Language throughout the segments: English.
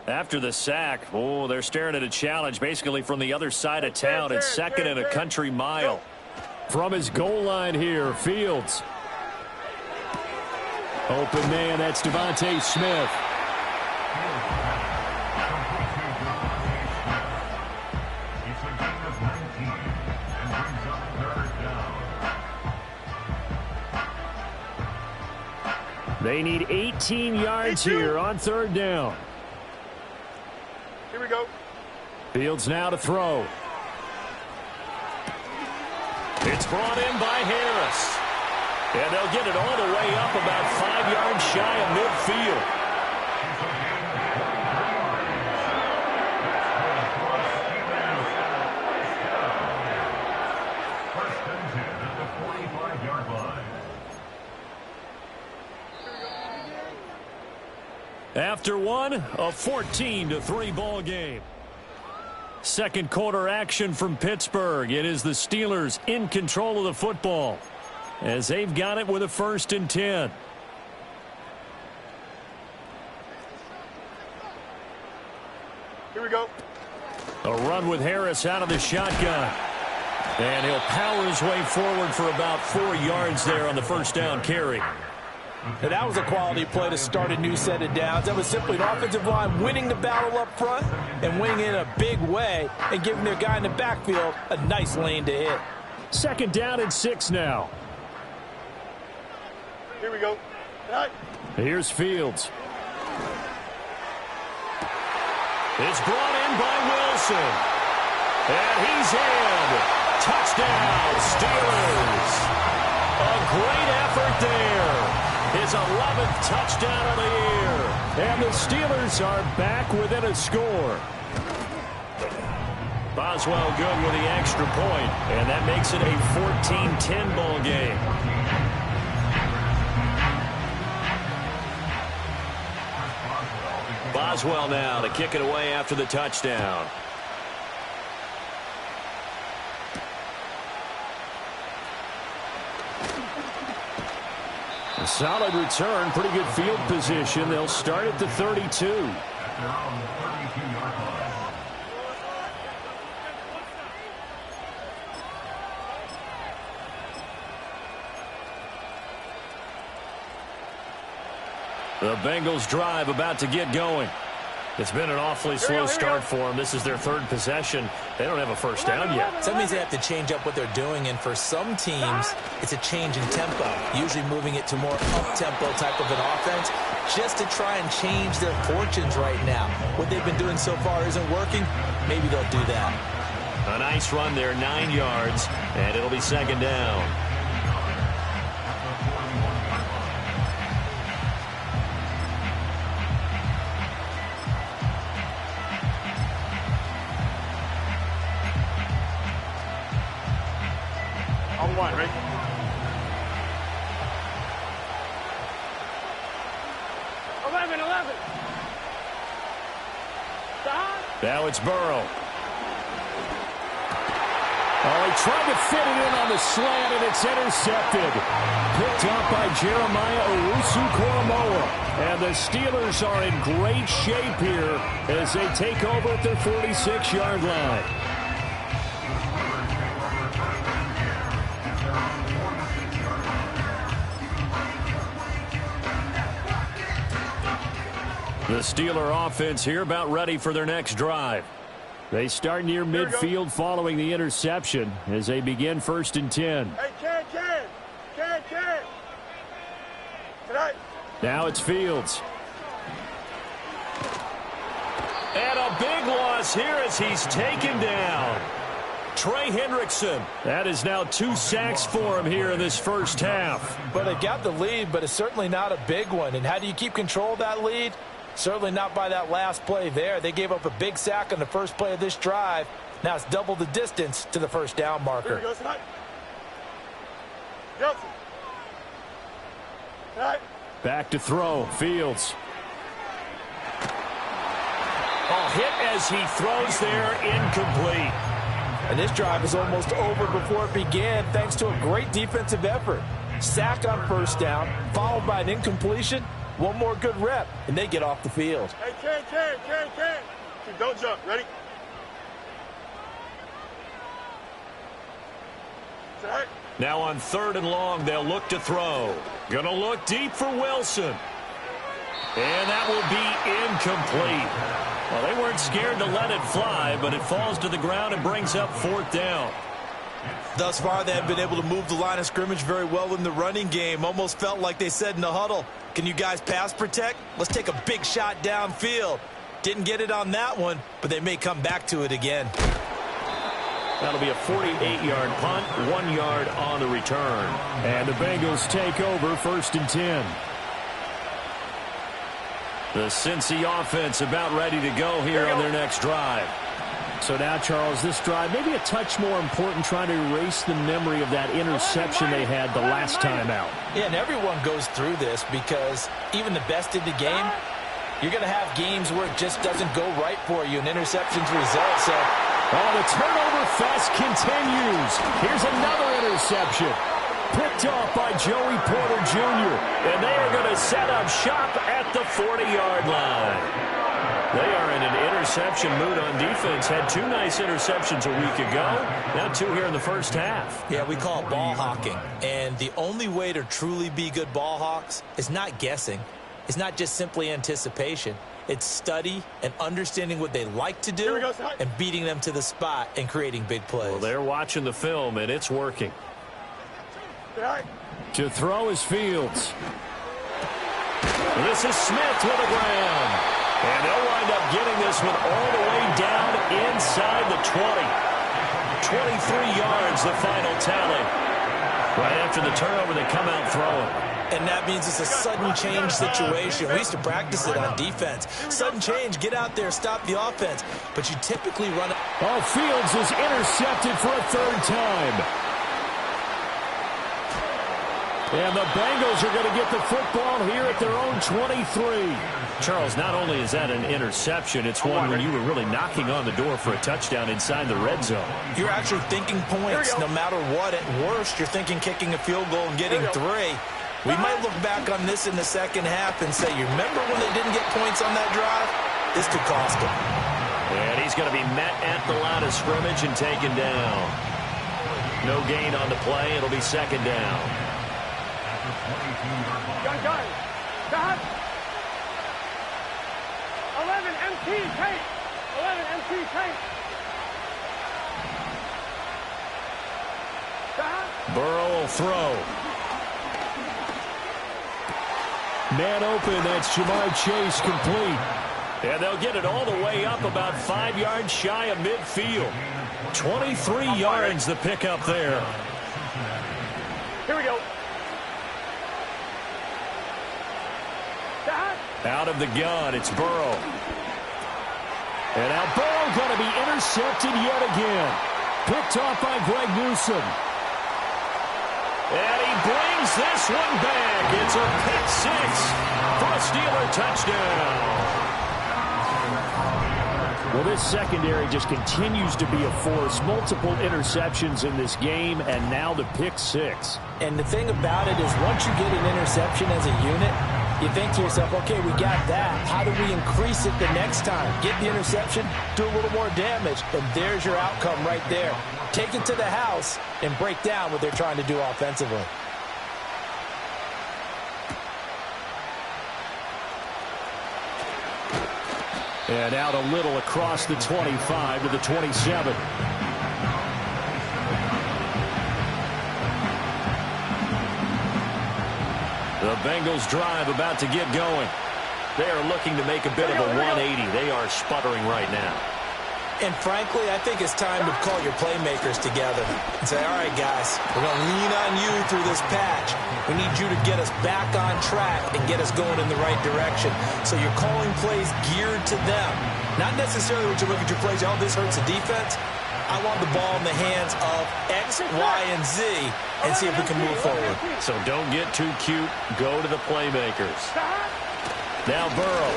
After the sack, oh, they're staring at a challenge basically from the other side of town. It's second and a country mile. From his goal line here, Fields. Open man, that's Devontae Smith. They need 18 yards here on third down. Here we go. Fields now to throw. It's brought in by Harris. And they'll get it all the way up about 5 yards shy of midfield. After one, a 14-3 ball game. Second quarter action from Pittsburgh. It is the Steelers in control of the football as they've got it with a 1st and 10. Here we go. A run with Harris out of the shotgun. And he'll power his way forward for about 4 yards there on the first down carry. And that was a quality play to start a new set of downs. That was simply an offensive line winning the battle up front and winning in a big way and giving their guy in the backfield a nice lane to hit. Second down and 6 now. Here we go. Right. Here's Fields. It's brought in by Wilson. And he's in. Touchdown, Steelers. A great effort there. His 11th touchdown of the year. And the Steelers are back within a score. Boswell good with the extra point, and that makes it a 14-10 ball game. Boswell now to kick it away after the touchdown. A solid return, pretty good field position. They'll start at the 32. The Bengals drive about to get going. It's been an awfully slow start for them. This is their 3rd possession. They don't have a first down yet. So that means they have to change up what they're doing, and for some teams, it's a change in tempo, usually moving it to more up-tempo type of an offense, just to try and change their fortunes right now. What they've been doing so far isn't working. Maybe they'll do that. A nice run there, 9 yards, and it'll be second down. One, right? Now it's Burrow. Oh, he tried to fit it in on the slant, and it's intercepted. Picked up by Jeremiah Owusu-Koramoah. And the Steelers are in great shape here as they take over at their 46-yard line. The Steeler offense here about ready for their next drive. They start near midfield following the interception as they begin 1st and 10. Hey, Ken. Tonight. Now it's Fields. And a big loss here as he's taken down. Trey Hendrickson. That is now 2 sacks for him here in this first half. But they got the lead, but it's certainly not a big one. And how do you keep control of that lead? Certainly not by that last play there. They gave up a big sack on the first play of this drive. Now it's double the distance to the first down marker. Here we go, tonight. Johnson. Tonight. Back to throw. Fields. A hit as he throws there, incomplete. And this drive is almost over before it began thanks to a great defensive effort. Sack on first down, followed by an incompletion, One more good rep, and they get off the field. Hey, Ken. Don't jump. Ready? Tonight. Now on 3rd and long, they'll look to throw. Gonna look deep for Wilson. And that will be incomplete. Well, they weren't scared to let it fly, but it falls to the ground and brings up 4th down. Thus far, they have been able to move the line of scrimmage very well in the running game. Almost felt like they said in the huddle, can you guys pass protect? Let's take a big shot downfield. Didn't get it on that one, but they may come back to it again. That'll be a 48-yard punt, 1 yard on the return. And the Bengals take over 1st and 10. The Cincy offense about ready to go here on their next drive. So now, Charles, this drive maybe a touch more important, trying to erase the memory of that interception they had the last time out. Yeah, and everyone goes through this because even the best in the game, you're going to have games where it just doesn't go right for you, and interceptions result. So, the turnover fest continues. Here's another interception. Picked off by Joey Porter Jr. And they are going to set up shop at the 40-yard line. They are in an interception mood on defense. Had 2 nice interceptions a week ago. Now 2 here in the first half. Yeah, we call it ball hawking. And the only way to truly be good ball hawks is not guessing. It's not just simply anticipation. It's study and understanding what they like to do and beating them to the spot and creating big plays. Well, they're watching the film, and it's working. To throw is Fields. This is Smith to the ground. And they'll wind up getting this one all the way down inside the 20. 23 yards, the final tally. Right after the turnover, they come out throwing. And that means it's a sudden change situation. We used to practice it on defense. Sudden change, get out there, stop the offense. But you typically run it. Fields is intercepted for a 3rd time. And the Bengals are going to get the football here at their own 23. Charles, not only is that an interception, it's one when you were really knocking on the door for a touchdown inside the red zone. You're actually thinking points no matter what. At worst, you're thinking kicking a field goal and getting 3. We might look back on this in the second half and say, you remember when they didn't get points on that drive? This could cost them. And he's going to be met at the line of scrimmage and taken down. No gain on the play. It'll be 2nd down. Gun. 11 MT tape. 11 MT tape. Burrow will throw. Man open, that's Ja'Marr Chase, complete. And they'll get it all the way up about 5 yards shy of midfield. 23 yards the pickup there. Here we go. Out of the gun, it's Burrow. And now Burrow going to be intercepted yet again. Picked off by Greg Newsome. And he brings this one back. It's a pick 6 for a Steeler touchdown. Well, this secondary just continues to be a force. Multiple interceptions in this game, and now the pick 6. And the thing about it is once you get an interception as a unit, you think to yourself, okay, we got that. How do we increase it the next time? Get the interception, do a little more damage, and there's your outcome right there. Take it to the house and break down what they're trying to do offensively. And out a little across the 25 to the 27. The Bengals drive about to get going. They are looking to make a bit of a 180. They are sputtering right now. And frankly, I think it's time to call your playmakers together and say, all right, guys, we're going to lean on you through this patch. We need you to get us back on track and get us going in the right direction. So you're calling plays geared to them. Not necessarily when you look at your plays, oh, this hurts the defense. I want the ball in the hands of X, Y, and Z and see if we can move forward. So don't get too cute. Go to the playmakers. Now Burrow.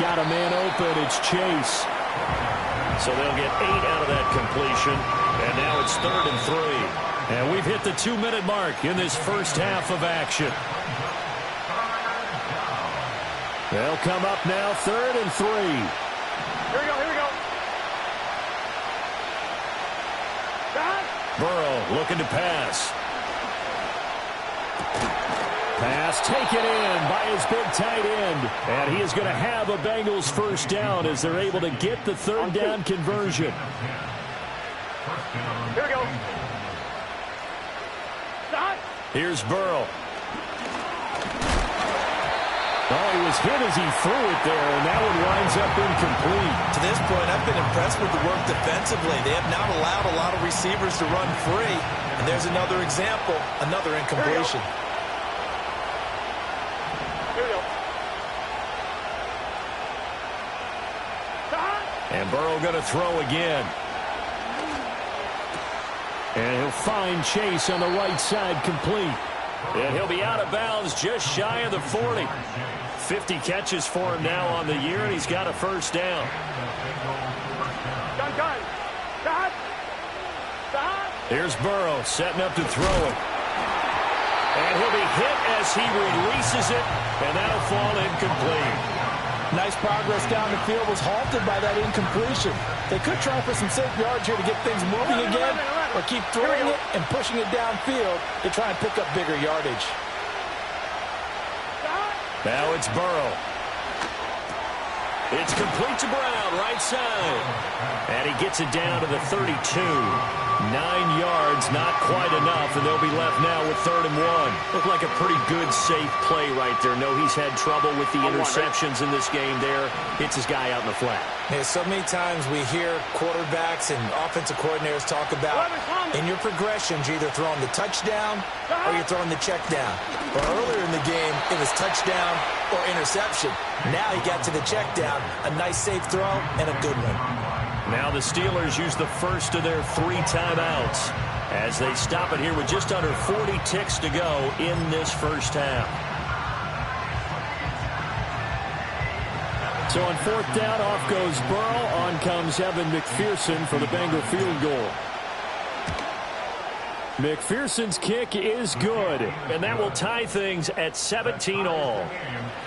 Got a man open. It's Chase. So they'll get 8 out of that completion. And now it's 3rd and 3. And we've hit the 2-minute mark in this first half of action. They'll come up now, 3rd and 3. Here we go, here we go. Burrow looking to pass. Pass taken in by his big tight end. And he is going to have a Bengals first down as they're able to get the 3rd down conversion. Here we go. Stop. Here's Burrow. Oh, he was hit as he threw it there, and that one winds up incomplete. To this point, I've been impressed with the work defensively. They have not allowed a lot of receivers to run free. And there's another example, another incompletion. Here we go. Stop. And Burrow going to throw again. And he'll find Chase on the right side, complete. And he'll be out of bounds just shy of the 40. 50 catches for him now on the year, and he's got a first down. Done. Stop. Stop. Here's Burrow setting up to throw it. And he'll be hit as he releases it, and that'll fall incomplete. Nice progress down the field, was halted by that incompletion. They could try for some safe yards here to get things moving again, or keep throwing it and pushing it downfield to try and pick up bigger yardage. Now it's Burrow. It's complete to Brown, right side. And he gets it down to the 32. 9 yards, not quite enough, and they'll be left now with 3rd and 1. Looked like a pretty good, safe play right there. No, he's had trouble with the interceptions in this game there. Hits his guy out in the flat. Yeah, so many times we hear quarterbacks and offensive coordinators talk about in your progressions, you're either throwing the touchdown or you're throwing the check down. Well, earlier in the game, it was touchdown or interception. Now he got to the check down, a nice safe throw and a good one. Now the Steelers use the first of their 3 timeouts as they stop it here with just under 40 ticks to go in this first half. So on 4th down, off goes Burrow. On comes Evan McPherson for the Bengal field goal. McPherson's kick is good, and that will tie things at 17 all.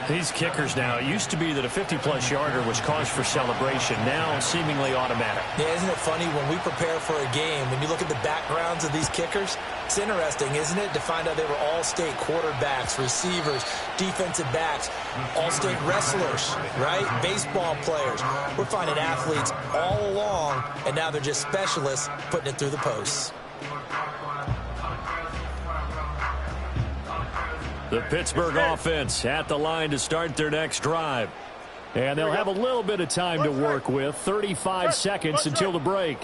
These kickers now, it used to be that a 50-plus yarder was cause for celebration. Now seemingly automatic. Yeah, isn't it funny when we prepare for a game, when you look at the backgrounds of these kickers, it's interesting, isn't it, to find out they were all-state quarterbacks, receivers, defensive backs, all-state wrestlers, right? Baseball players. We're finding athletes all along, and now they're just specialists putting it through the posts. The Pittsburgh offense at the line to start their next drive. And they'll have a little bit of time to work with. 35 seconds until the break.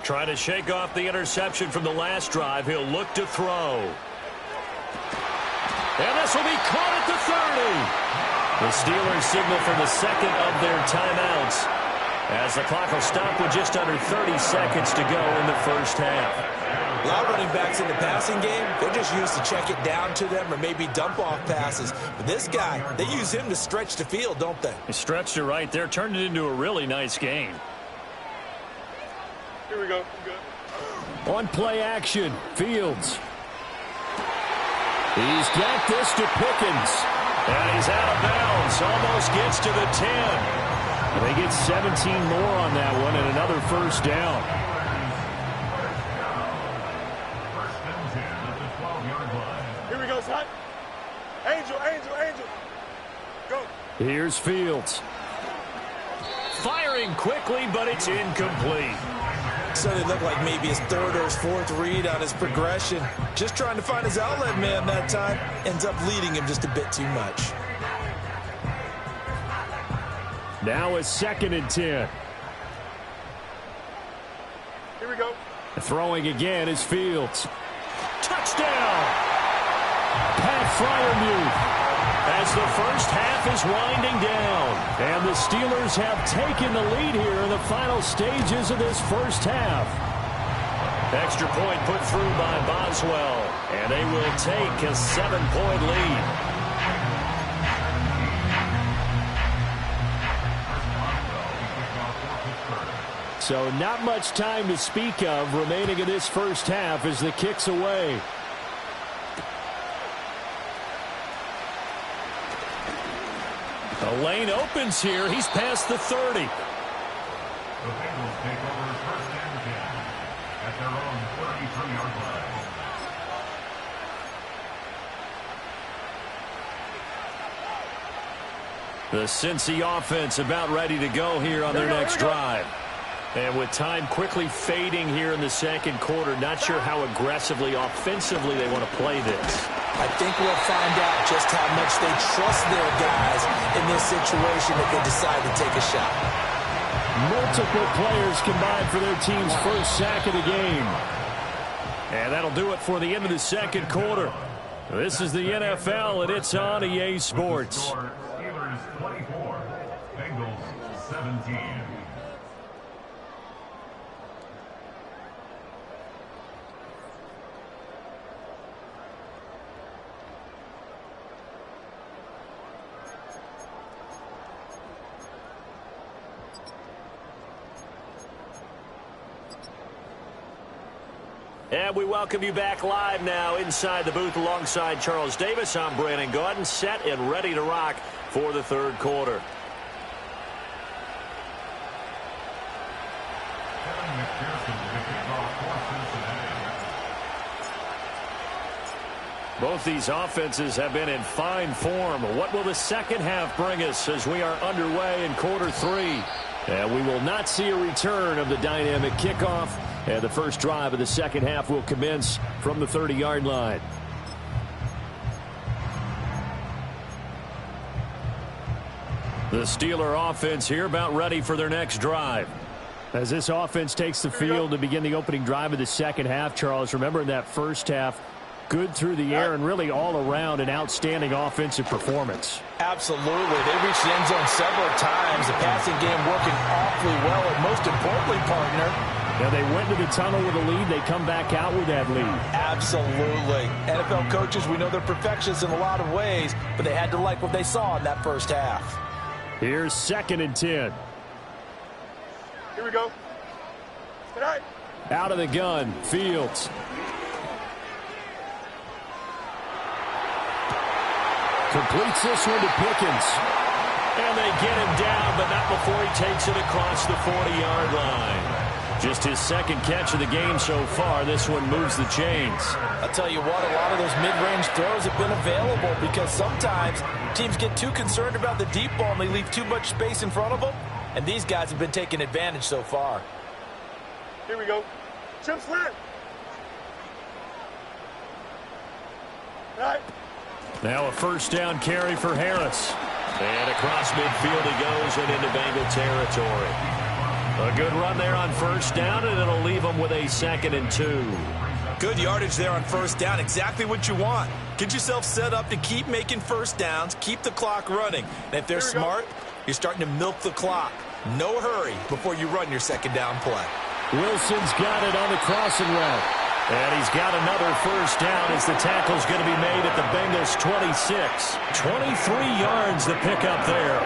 Trying to shake off the interception from the last drive. He'll look to throw. And this will be caught at the 30. The Steelers signal for the second of their timeouts as the clock will stop with just under 30 seconds to go in the first half. A lot of running backs in the passing game, they're just used to check it down to them or maybe dump off passes. But this guy, they use him to stretch the field, don't they? He stretched it right there, turned it into a really nice game. Here we go. On play action, Fields. He's got this to Pickens. And he's out of bounds, almost gets to the 10. They get 17 more on that one and another first down. Angel. Go. Here's Fields. Firing quickly, but it's incomplete. So they look like maybe his 3rd or his 4th read on his progression. Just trying to find his outlet man that time. Ends up leading him just a bit too much. Now it's 2nd and 10. Here we go. Throwing again is Fields. Touchdown! Pat Freiermuth. As the first half is winding down. And the Steelers have taken the lead here in the final stages of this first half. Extra point put through by Boswell. And they will take a 7-point lead. So not much time to speak of remaining in this first half as the kick's away. The lane opens here. He's past the 30. The Bengals take over first and 10 at their own 33-yard line. The Cincy offense about ready to go here on their next drive. And with time quickly fading here in the second quarter, not sure how aggressively, offensively they want to play this. I think we'll find out just how much they trust their guys in this situation if they decide to take a shot. Multiple players combined for their team's first sack of the game. And that'll do it for the end of the second quarter. This is the NFL, and it's on EA Sports. Steelers 24, Bengals 17. And we welcome you back live now inside the booth alongside Charles Davis. I'm Brandon Gaudin, set and ready to rock for the third quarter. Both these offenses have been in fine form. What will the second half bring us as we are underway in quarter three? And we will not see a return of the dynamic kickoff. And the first drive of the second half will commence from the 30-yard line. The Steeler offense here about ready for their next drive. As this offense takes the field to begin the opening drive of the second half, Charles, remember in that first half, good through the air and really all around an outstanding offensive performance. Absolutely. They reached the end zone several times. The passing game working awfully well. And most importantly, partner, now they went to the tunnel with a lead. They come back out with that lead. absolutely. NFL coaches, we know they're perfectionists in a lot of ways, but they had to like what they saw in that first half. Here's 2nd and 10. Here we go. Good night. Out of the gun, Fields. Completes this one to Pickens. And they get him down, but not before he takes it across the 40-yard line. Just his second catch of the game so far. This one moves the chains. I'll tell you what, a lot of those mid-range throws have been available because sometimes teams get too concerned about the deep ball and they leave too much space in front of them. And these guys have been taking advantage so far. Here we go. Chip slant. All right. Now a first down carry for Harris. And across midfield he goes and into Bengal territory. A good run there on first down, and it'll leave them with a 2nd and 2. Good yardage there on first down. Exactly what you want. Get yourself set up to keep making first downs, keep the clock running. And if they're smart, you're starting to milk the clock. No hurry before you run your second down play. Wilson's got it on the crossing route. And he's got another first down as the tackle's going to be made at the Bengals' 26. 23 yards to pick up there.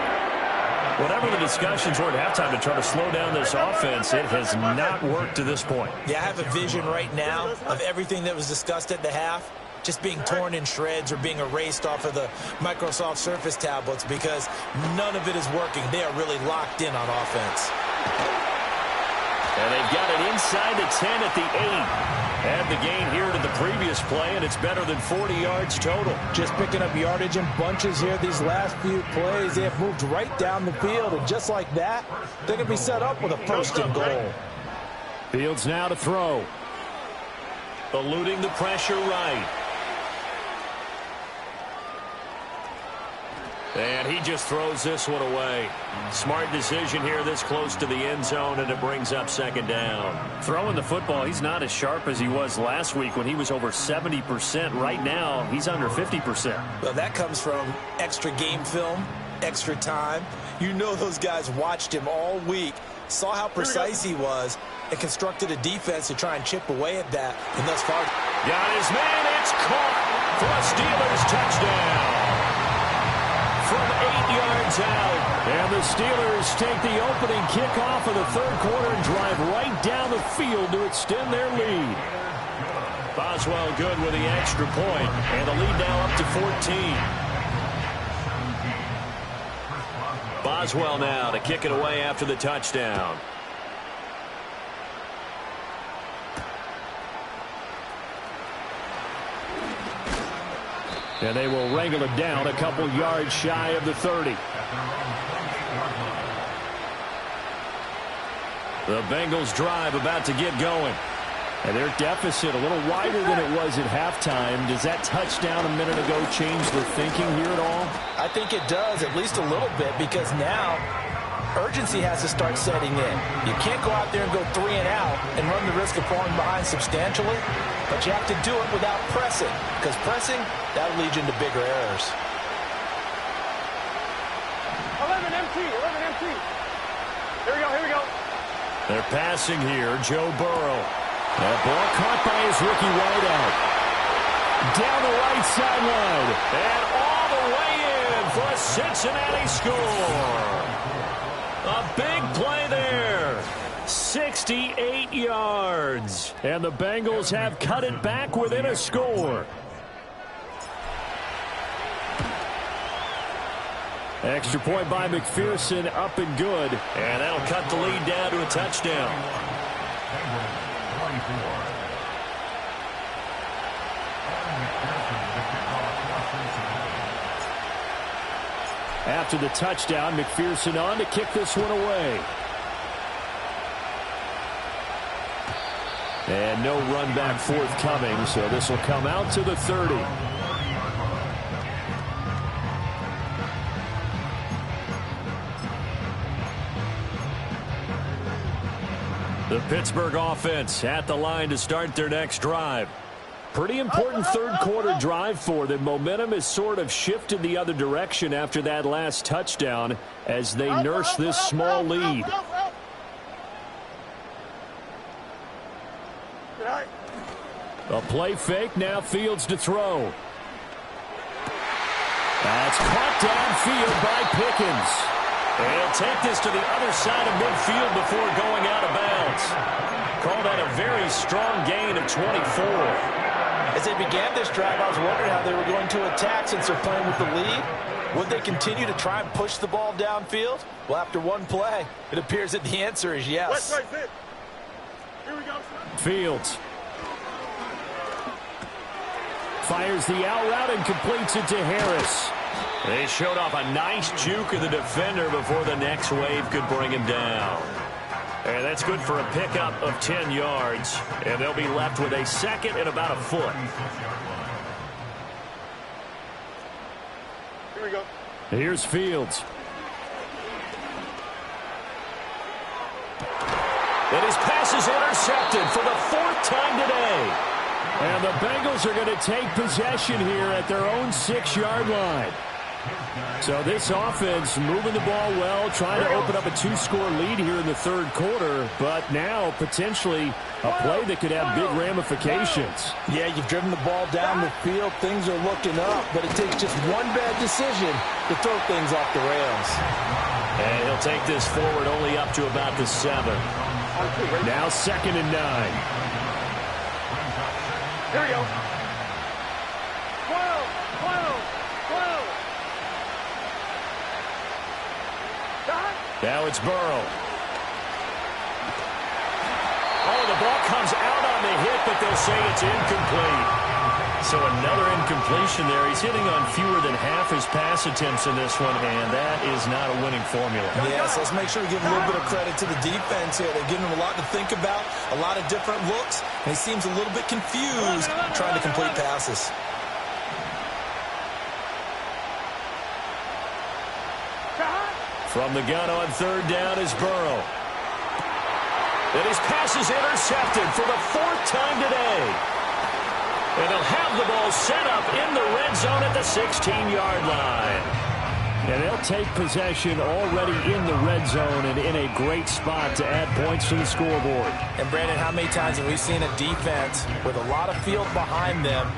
Whatever the discussions were at halftime to try to slow down this offense, it has not worked to this point. Yeah, I have a vision right now of everything that was discussed at the half just being torn in shreds or being erased off of the Microsoft Surface tablets because none of it is working. They are really locked in on offense. And they've got it inside the 10 at the 8. Add the gain here to the previous play, and it's better than 40 yards total. Just picking up yardage in bunches here these last few plays. They have moved right down the field, and just like that, they're going to be set up with a 1st and goal. Fields now to throw. Eluding the pressure right. And he just throws this one away. Smart decision here this close to the end zone, and it brings up 2nd down. Throwing the football, he's not as sharp as he was last week when he was over 70%. Right now, he's under 50%. Well, that comes from extra game film, extra time. You know those guys watched him all week, saw how precise he was, and constructed a defense to try and chip away at that. And thus far, got his man. It's caught for a Steelers touchdown. From 8 yards out. And the Steelers take the opening kickoff of the third quarter and drive right down the field to extend their lead. Boswell good with the extra point, and the lead now up to 14. Boswell now to kick it away after the touchdown. And they will wrangle it down a couple yards shy of the 30. The Bengals drive about to get going. And their deficit a little wider than it was at halftime. Does that touchdown a minute ago change the thinking here at all? I think it does, at least a little bit, because now urgency has to start setting in. You can't go out there and go 3 and out and run the risk of falling behind substantially, but you have to do it without pressing, because pressing, that'll lead you into bigger errors. 11 MT, 11 MT. Here we go, here we go. They're passing here, Joe Burrow. That ball caught by his rookie wideout. Down the right sideline. And all the way in for a Cincinnati score. A big play there. 68 yards. And the Bengals have cut it back within a score. Extra point by McPherson, up and good. And that'll cut the lead down to a touchdown. After the touchdown, McPherson on to kick this one away. And no run back forthcoming, so this will come out to the 30. The Pittsburgh offense at the line to start their next drive. Pretty important third quarter drive for them. Momentum has sort of shifted the other direction after that last touchdown as they nurse this small lead. A play fake, now Fields to throw. That's caught downfield by Pickens. And he'll take this to the other side of midfield before going out of bounds. Called that a very strong gain of 24. As they began this drive, I was wondering how they were going to attack since they're playing with the lead. Would they continue to try and push the ball downfield? Well, after one play, it appears that the answer is yes. Here we go. Fields fires the out route and completes it to Harris. They showed off a nice juke of the defender before the next wave could bring him down. And that's good for a pickup of 10 yards. And they'll be left with a second and about a foot. Here we go. Here's Fields. And his pass is intercepted for the 4th time today. And the Bengals are going to take possession here at their own 6-yard line. So this offense moving the ball well, trying to open up a 2-score lead here in the third quarter, but now potentially a play that could have big ramifications. Yeah, you've driven the ball down the field. Things are looking up, but it takes just one bad decision to throw things off the rails. And he'll take this forward only up to about the 7. Now 2nd and 9. Here we go. 12, 12, 12. Now it's Burrow. Oh, the ball comes out on the hit, but they'll say it's incomplete. So another incompletion there. He's hitting on fewer than half his pass attempts in this one, and that is not a winning formula. Yes, let's make sure we give a little bit of credit to the defense here. They're giving him a lot to think about, a lot of different looks, and he seems a little bit confused trying to complete passes. From the gun on 3rd down is Burrow. And his pass is intercepted for the 4th time today. And they'll have the ball set up in the red zone at the 16-yard line. And they'll take possession already in the red zone and in a great spot to add points to the scoreboard. And, Brandon, how many times have we seen a defense with a lot of field behind them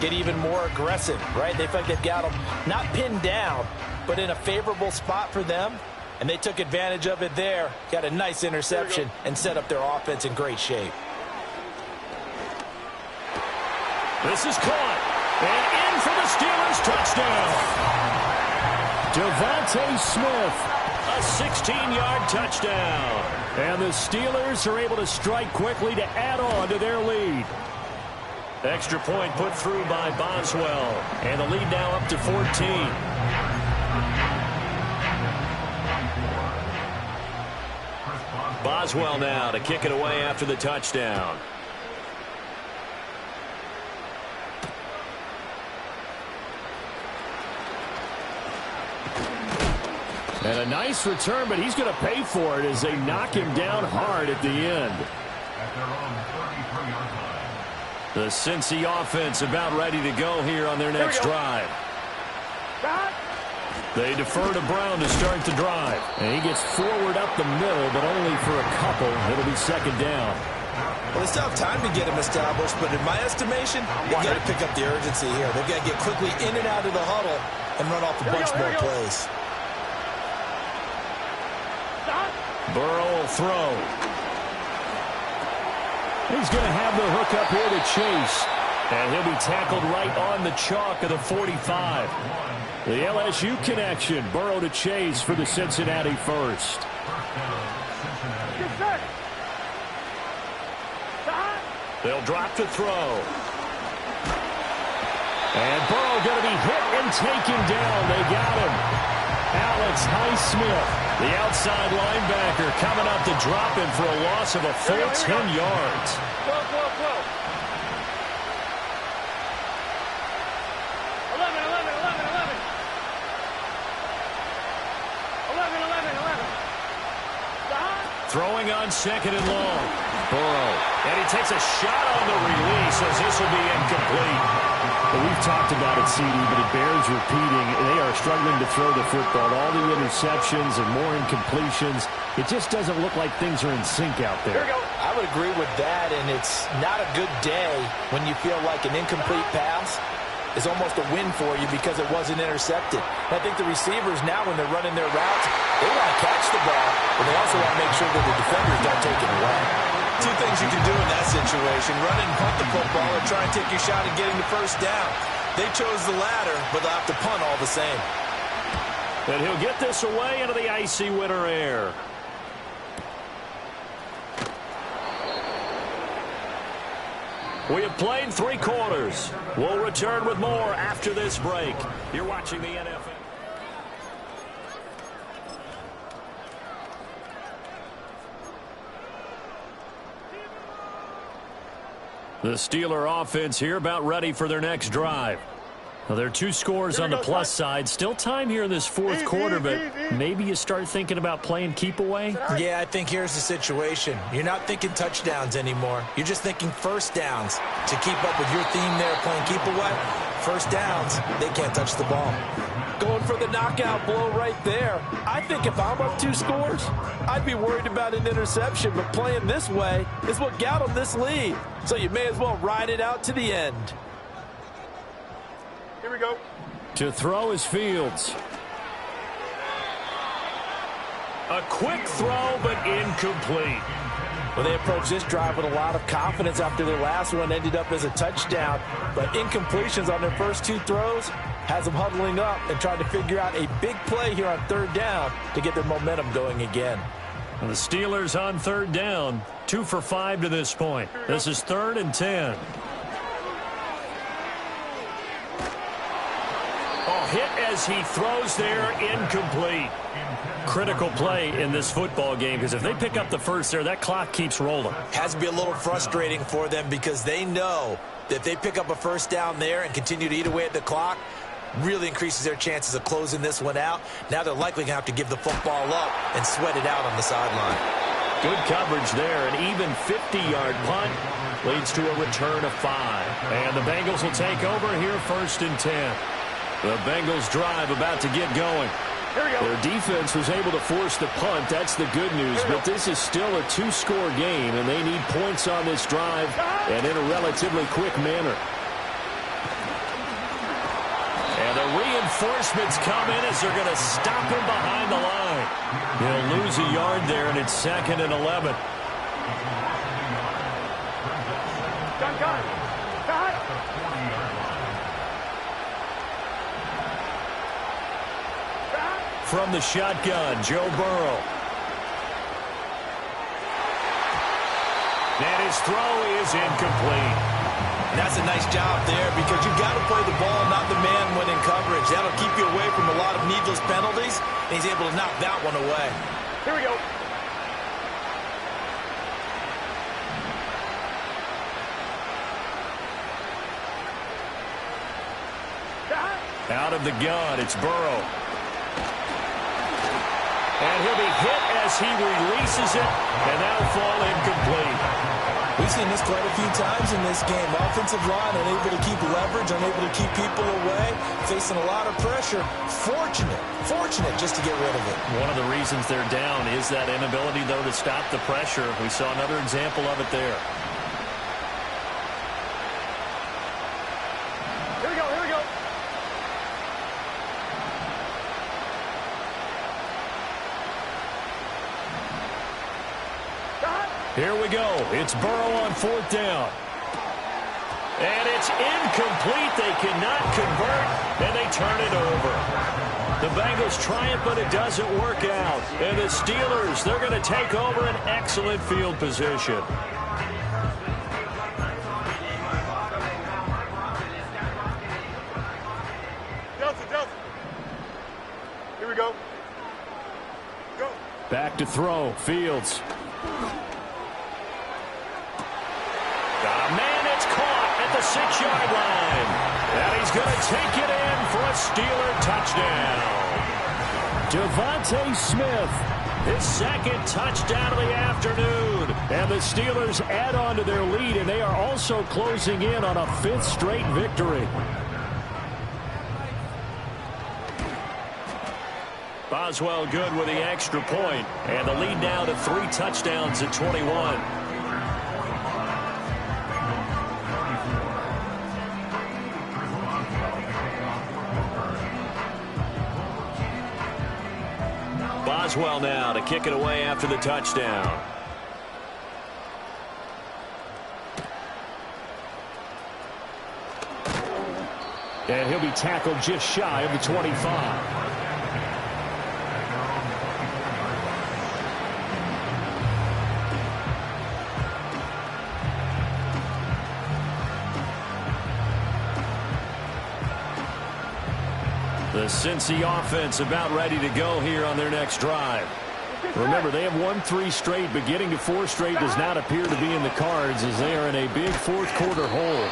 get even more aggressive, right? They feel like they've got them not pinned down, but in a favorable spot for them, and they took advantage of it there, got a nice interception, and set up their offense in great shape. This is caught, and in for the Steelers touchdown. Devontae Smith A 16-yard touchdown. And the Steelers are able to strike quickly to add on to their lead. Extra point put through by Boswell. And the lead now up to 14. Boswell now to kick it away after the touchdown. And a nice return, but he's going to pay for it as they knock him down hard at the end. At their own 33-yard line. The Cincy offense about ready to go here on their next drive. They defer to Brown to start the drive. And he gets forward up the middle, but only for a couple. It'll be second down. Well, they still have time to get him established, but in my estimation, they've got to pick up the urgency here. They've got to get quickly in and out of the huddle and run off a bunch more plays. Burrow will throw. He's going to have the hook up here to Chase. And he'll be tackled right on the chalk of the 45. The LSU connection. Burrow to Chase for the Cincinnati first. They'll drop to throw. And Burrow going to be hit and taken down. They got him. Alex Highsmith, the outside linebacker, coming up to drop him for a loss of a full 10 yards. Whoa. 11. Throwing on second and long. Burrow. And he takes a shot on the release as this will be incomplete. Well, we've talked about it, CD, but it bears repeating. They are struggling to throw the football. All the interceptions and more incompletions. It just doesn't look like things are in sync out there. I would agree with that, and it's not a good day when you feel like an incomplete pass is almost a win for you because it wasn't intercepted. I think the receivers now, when they're running their routes, they want to catch the ball, but they also want to make sure that the defenders don't take it away. Two things you can do in that situation: run and punt the football, or try and take your shot at getting the first down. They chose the latter, but they'll have to punt all the same. And he'll get this away into the icy winter air. We have played 3 quarters. We'll return with more after this break. You're watching the NFL. The Steeler offense here about ready for their next drive. Well, there are 2 scores on the plus side. Still time here in this 4th quarter, but maybe you start thinking about playing keep away? Yeah, I think here's the situation. You're not thinking touchdowns anymore. You're just thinking first downs. To keep up with your theme there, playing keep away, first downs, they can't touch the ball. Going for the knockout blow right there. I think if I'm up 2 scores, I'd be worried about an interception, but playing this way is what got them this lead. So you may as well ride it out to the end. Here we go. To throw is Fields. A quick throw, but incomplete. Well, they approached this drive with a lot of confidence after their last one ended up as a touchdown. But incompletions on their first 2 throws has them huddling up and trying to figure out a big play here on 3rd down to get their momentum going again. And the Steelers on 3rd down, 2 for 5 to this point. This is 3rd and 10. Hit as he throws there, incomplete. Critical play in this football game, because if they pick up the first there, that clock keeps rolling. Has to be a little frustrating for them because they know that if they pick up a first down there and continue to eat away at the clock, really increases their chances of closing this one out. Now they're likely going to have to give the football up and sweat it out on the sideline. Good coverage there. An even 50-yard punt leads to a return of 5. And the Bengals will take over here 1st and 10. The Bengals drive about to get going. Their defense was able to force the punt. That's the good news. But this is still a 2-score game, and they need points on this drive and in a relatively quick manner. And the reinforcements come in as they're going to stop him behind the line. He'll lose a yard there, and it's 2nd and 11. From the shotgun, Joe Burrow. And his throw is incomplete. And that's a nice job there because you've got to play the ball, not the man when in coverage. That'll keep you away from a lot of needless penalties, and he's able to knock that one away. Here we go. Out of the gun, it's Burrow. And he'll be hit as he releases it, and that'll fall incomplete. We've seen this quite a few times in this game. Offensive line unable to keep leverage, unable to keep people away, facing a lot of pressure. Fortunate just to get rid of it. One of the reasons they're down is that inability, though, to stop the pressure. We saw another example of it there. Here we go, here we go. Here we go. It's Burrow on 4th down. And it's incomplete. They cannot convert, and they turn it over. The Bengals try it, but it doesn't work out. And the Steelers, they're going to take over an excellent field position. Delta. Here we go. Go. Back to throw. Fields. Man, it's caught at the 6-yard line. And he's going to take it in for a Steeler touchdown. Devontae Smith, his 2nd touchdown of the afternoon. And the Steelers add on to their lead, and they are also closing in on a 5th straight victory. Boswell good with the extra point, and the lead now to 3 touchdowns at 21. Boswell now to kick it away after the touchdown. And he'll be tackled just shy of the 25. The Cincy offense about ready to go here on their next drive. Remember, they have won 3 straight, but getting to 4 straight does not appear to be in the cards as they are in a big 4th quarter hole.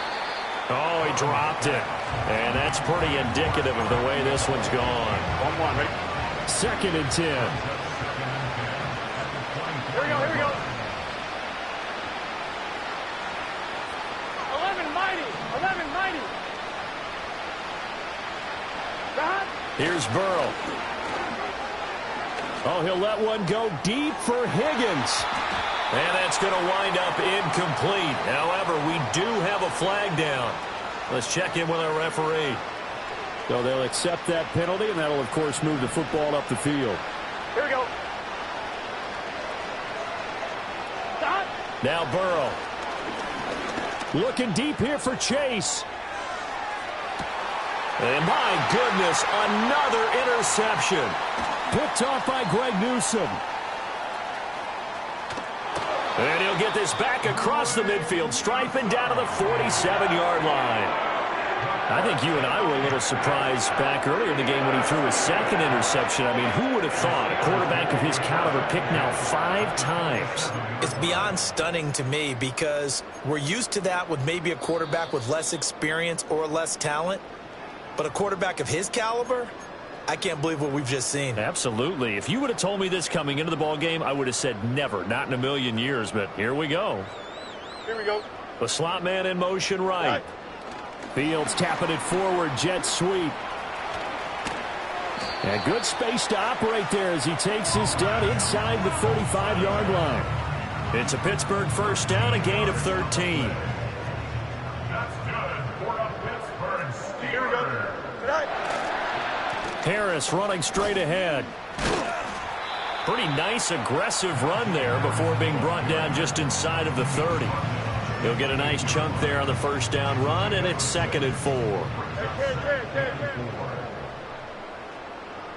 Oh, he dropped it. And that's pretty indicative of the way this one's gone. 1-1, ready? 2nd and 10. Here we go, here we go. 11 mighty. Here's Burrow. Oh, he'll let one go deep for Higgins. And that's going to wind up incomplete. However, we do have a flag down. Let's check in with our referee. So they'll accept that penalty, and that'll, of course, move the football up the field. Here we go. Stop. Now Burrow. Looking deep here for Chase. And my goodness, another interception. Picked off by Greg Newsome. And he'll get this back across the midfield, striping down to the 47-yard line. I think you and I were a little surprised back earlier in the game when he threw his 2nd interception. I mean, who would have thought a quarterback of his caliber picked now 5 times? It's beyond stunning to me because we're used to that with maybe a quarterback with less experience or less talent. But a quarterback of his caliber, I can't believe what we've just seen. Absolutely. If you would have told me this coming into the ball game, I would have said never, not in a million years. But here we go. Here we go. The slot man in motion right. Fields tapping it forward, jet sweep. And good space to operate there as he takes this down inside the 35-yard line. It's a Pittsburgh 1st down, a gain of 13. That's good for the Pittsburgh Steelers. Here we go. Tonight. Harris running straight ahead. Pretty nice, aggressive run there before being brought down just inside of the 30. He'll get a nice chunk there on the 1st down run, and it's 2nd and 4.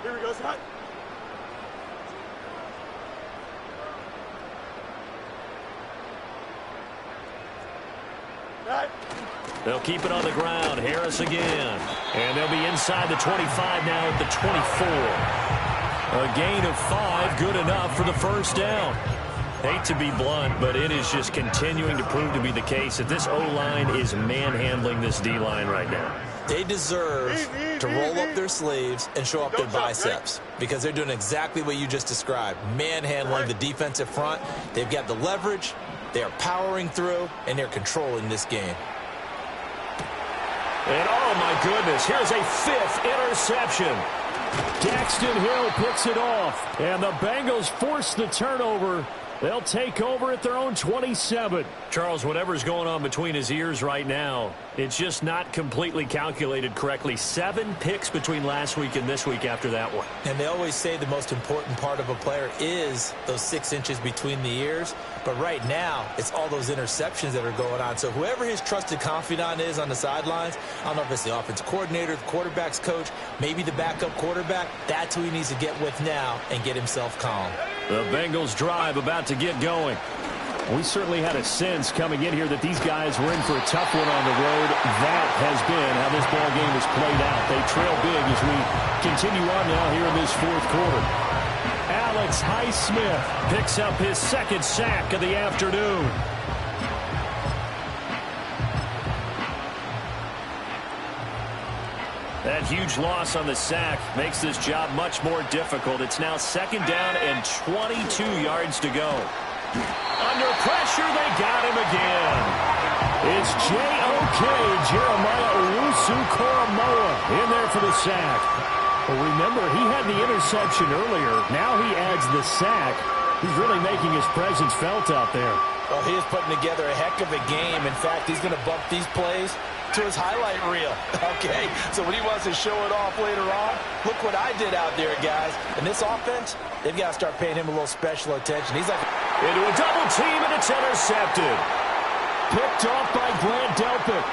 Here we go, Scott. They'll keep it on the ground. Harris again. And they'll be inside the 25 now at the 24. A gain of 5, good enough for the first down. Hate to be blunt, but it is just continuing to prove to be the case that this O-line is manhandling this D-line right now. They deserve to roll up their sleeves and show up their biceps because they're doing exactly what you just described, manhandling the defensive front. They've got the leverage, they are powering through, and they're controlling this game. And oh my goodness, here's a 5th interception. Daxton Hill picks it off, and the Bengals force the turnover. They'll take over at their own 27. Charles, whatever's going on between his ears right now, it's just not completely calculated correctly. 7 picks between last week and this week after that one. And they always say the most important part of a player is those 6 inches between the ears. But right now, it's all those interceptions that are going on. So whoever his trusted confidant is on the sidelines, I don't know if it's the offensive coordinator, the quarterback's coach, maybe the backup quarterback, that's who he needs to get with now and get himself calm. The Bengals drive about to get going. We certainly had a sense coming in here that these guys were in for a tough one on the road. That has been how this ball game has played out. They trail big as we continue on now here in this 4th quarter. Alex Highsmith picks up his 2nd sack of the afternoon. That huge loss on the sack makes this job much more difficult. It's now 2nd down and 22 yards to go. Under pressure, they got him again. It's J.O.K. Jeremiah Owusu-Koramoah in there for the sack. Well, remember, he had the interception earlier. Now he adds the sack. He's really making his presence felt out there. Well, he is putting together a heck of a game. In fact, he's going to bump these plays to his highlight reel. Okay, so when he wants to show it off later on, look what I did out there, guys. And this offense, they've got to start paying him a little special attention. He's like into a double team, and it's intercepted. Picked off by Grant Delpit.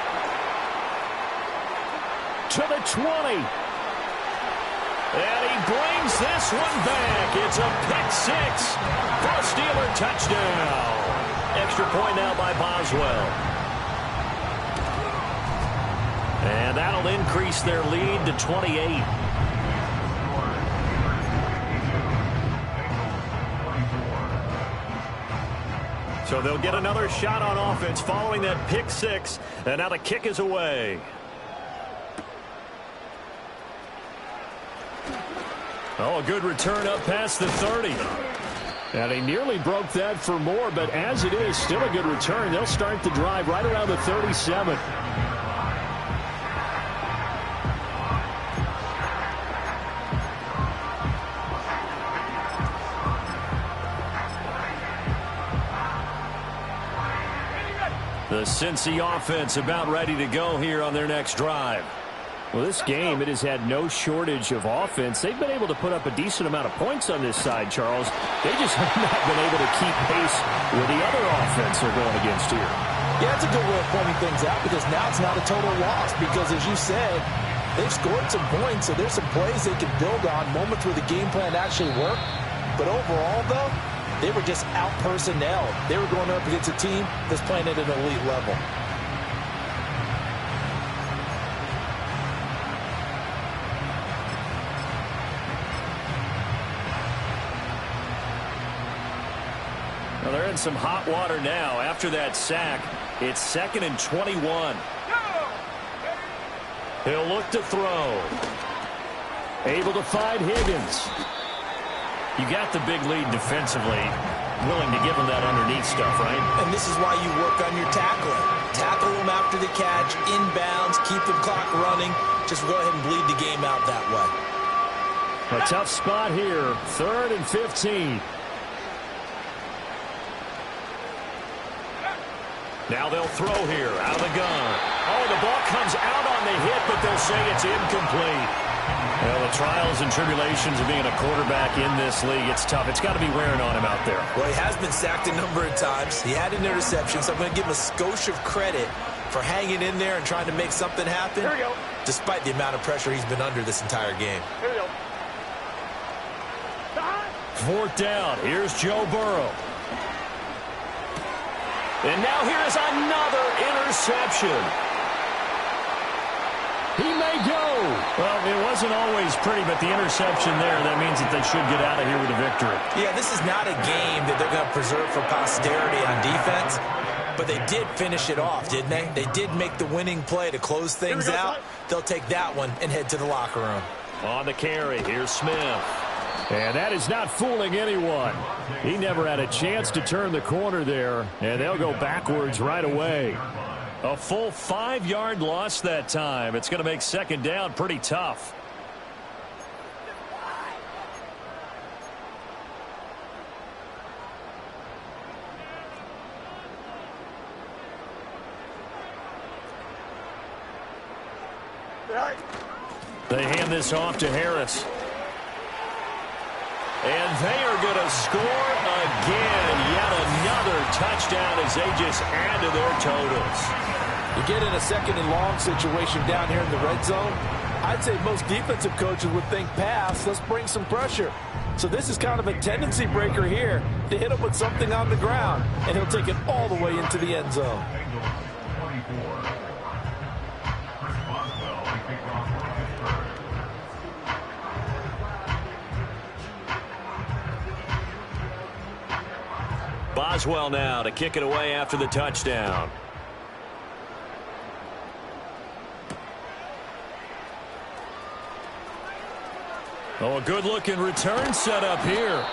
To the 20. And he brings this one back. It's a pick 6 for a Steeler touchdown. Extra point now by Boswell. And that'll increase their lead to 28. So they'll get another shot on offense following that pick 6. And now the kick is away. Oh, a good return up past the 30. And he nearly broke that for more, but as it is, still a good return. They'll start the drive right around the 37. The Cincy offense about ready to go here on their next drive. Well, this game, it has had no shortage of offense. They've been able to put up a decent amount of points on this side, Charles. They just have not been able to keep pace with the other offense they're going against here. Yeah, it's a good way of pointing things out because now it's not a total loss because, as you said, they've scored some points, so there's some plays they can build on, moments where the game plan actually worked. But overall, though, they were just out-personnelled. They were going up against a team that's playing at an elite level. Well, they're in some hot water now. After that sack, it's 2nd and 21. He'll look to throw. Able to find Higgins. You got the big lead defensively. Willing to give him that underneath stuff, right? And this is why you work on your tackling. Tackle them after the catch, inbounds, keep the clock running. Just go ahead and bleed the game out that way. A tough spot here. 3rd and 15. Now they'll throw here out of the gun. Oh, the ball comes out on the hit, but they'll say it's incomplete. Well, the trials and tribulations of being a quarterback in this league, it's tough. It's got to be wearing on him out there. Well, he has been sacked a number of times. He had an interception, so I'm going to give him a skosh of credit for hanging in there and trying to make something happen. Here we go. Despite the amount of pressure he's been under this entire game. Here we go. 4th down. Here's Joe Burrow. And now here is another interception. He may go. Well, it wasn't always pretty, but the interception there, that means that they should get out of here with a victory. Yeah, this is not a game that they're going to preserve for posterity on defense, but they did finish it off, didn't they? They did make the winning play to close things out. They'll take that one and head to the locker room. On the carry, here's Smith. And that is not fooling anyone. He never had a chance to turn the corner there, and they'll go backwards right away. A full 5-yard loss that time. It's going to make second down pretty tough. They hand this off to Harris. And they are going to score again. Yet another touchdown as they just add to their totals. You get in a second and long situation down here in the red zone, I'd say most defensive coaches would think pass, let's bring some pressure. So this is kind of a tendency breaker here to hit him with something on the ground, and he'll take it all the way into the end zone. Boswell now to kick it away after the touchdown. Oh, a good-looking return set up here.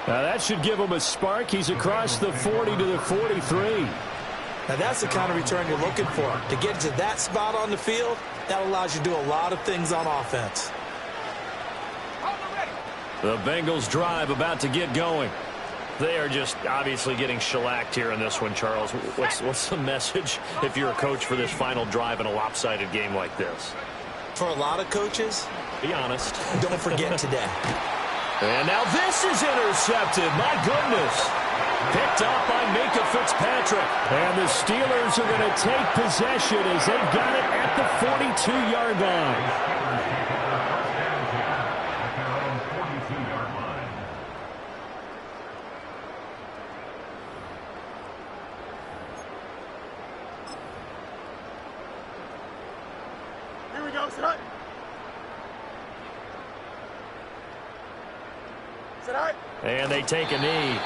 Now that should give him a spark. He's across the 40 to the 43. Now that's the kind of return you're looking for. To get to that spot on the field, that allows you to do a lot of things on offense. The Bengals drive about to get going. They are just obviously getting shellacked here in this one, Charles. What's the message if you're a coach for this final drive in a lopsided game like this? For a lot of coaches, be honest. Don't forget today. And now this is intercepted. My goodness. Picked up by Minkah Fitzpatrick. And the Steelers are going to take possession as they've got it at the 42-yard line. Here we go, set. And they take a knee.